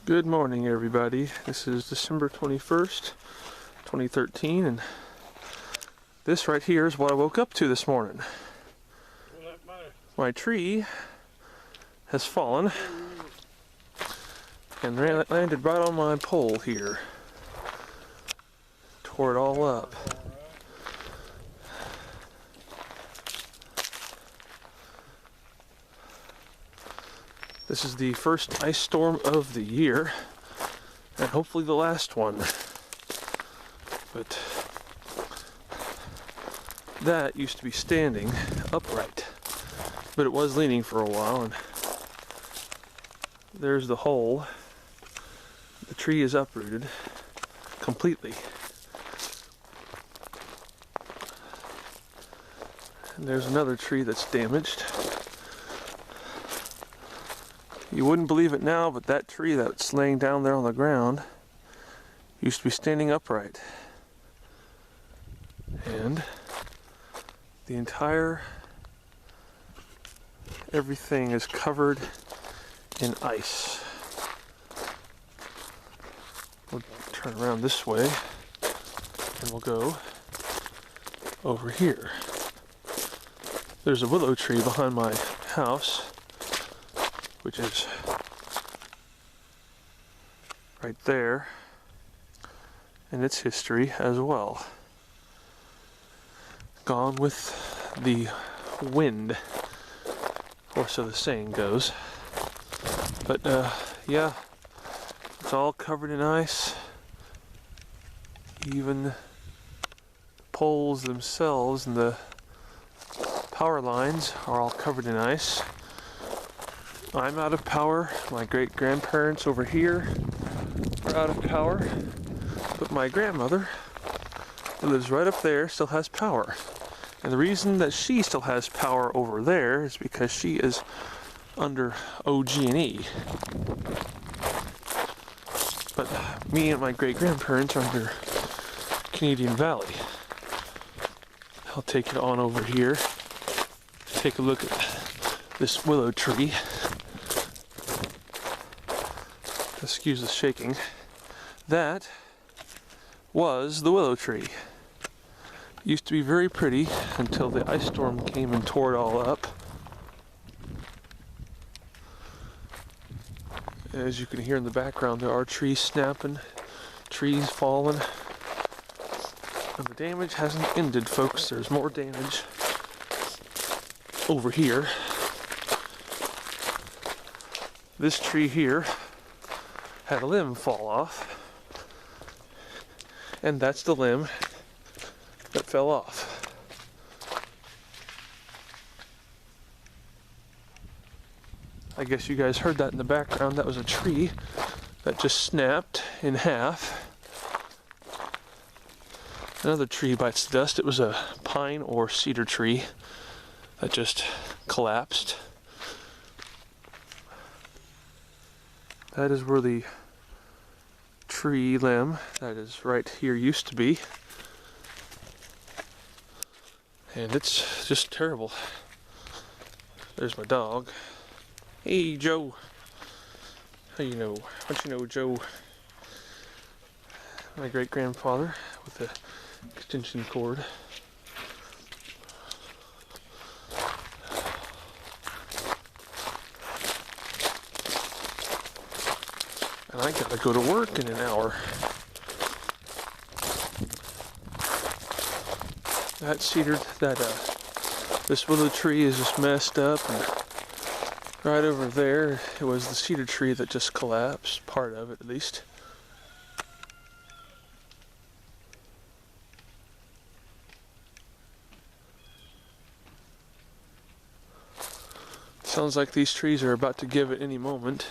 Good morning, everybody. This is December 21st, 2013, and this right here is what I woke up to this morning. My tree has fallen and landed right on my pole here. Tore it all up. This is the first ice storm of the year, and hopefully the last one. But that used to be standing upright, but it was leaning for a while, and there's the hole. The tree is uprooted completely. And there's another tree that's damaged. You wouldn't believe it now, but that tree that's laying down there on the ground used to be standing upright. And the entire everything is covered in ice. We'll turn around this way and we'll go over here. There's a willow tree behind my house, which is right there, and its history as well. Gone with the wind, or so the saying goes. But yeah, it's all covered in ice. Even the poles themselves and the power lines are all covered in ice. I'm out of power. My great-grandparents over here are out of power. But my grandmother, who lives right up there, still has power. And the reason that she still has power over there is because she is under OG&E. But me and my great-grandparents are under Canadian Valley. I'll take it on over here. Take a look at this willow tree. Excuse the shaking. That was the willow tree. It used to be very pretty until the ice storm came and tore it all up. As you can hear in the background, there are trees snapping, trees falling. And the damage hasn't ended, folks. There's more damage over here. This tree here had a limb fall off, and that's the limb that fell off. I guess you guys heard that in the background. That was a tree that just snapped in half. Another tree bites the dust. It was a pine or cedar tree that just collapsed. That is where the tree limb that is right here used to be. And it's just terrible. There's my dog. Hey, Joe. How you know? What you know, Joe? My great-grandfather with the extension cord. And I gotta go to work in an hour. This willow tree is just messed up, and right over there, it was the cedar tree that just collapsed, part of it at least. Sounds like these trees are about to give at any moment.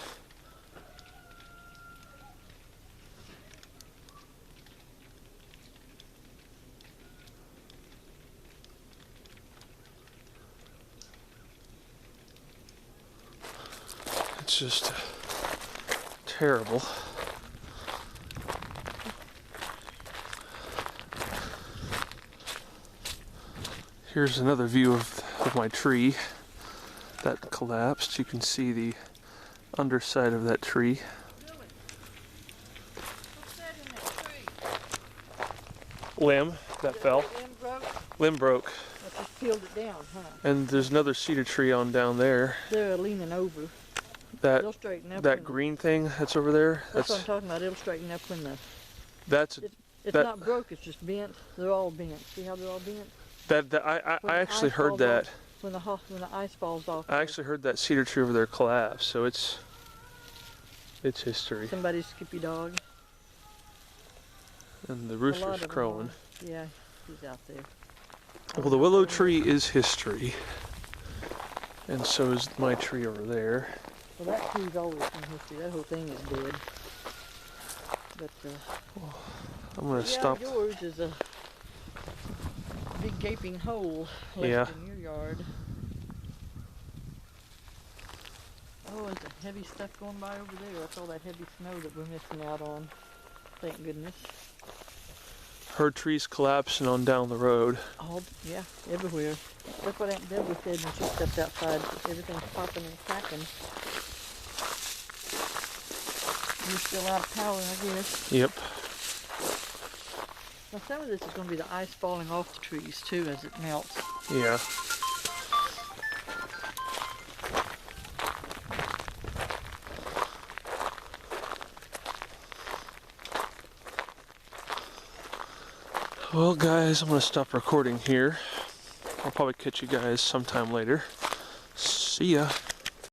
It's just terrible. Here's another view of my tree that collapsed. You can see the underside of that tree. limb that fell. Limb broke. Limb broke. I just peeled it down, huh? And there's another cedar tree on down there. They're leaning over. That They'll straighten up. that green thing that's over there. That's what I'm talking about. It'll straighten up when the. That's It's that- not broke. It's just bent. They're all bent. See how they're all bent? I When the actually ice heard falls that. off- when the ice falls off. I actually heard that cedar tree over there collapse. So it's history. Somebody's Skippy dog. And the A lot rooster's of them crowing. are. Yeah, he's out there. Well, the willow tree is history. And so is my tree over there. Well, that tree's always in history. That whole thing is dead. But I'm gonna yeah, stop. yours is a big gaping hole left Yeah. in your yard. Oh, is there heavy stuff going by over there? That's all that heavy snow that we're missing out on. Thank goodness. Her trees collapsing on down the road. All, yeah, everywhere. That's what Aunt Deborah said when she stepped outside. Everything's popping and cracking. You're still out of power, I guess. Yep. Now some of this is going to be the ice falling off the trees too as it melts. Yeah. Well, guys, I'm going to stop recording here. I'll probably catch you guys sometime later. See ya.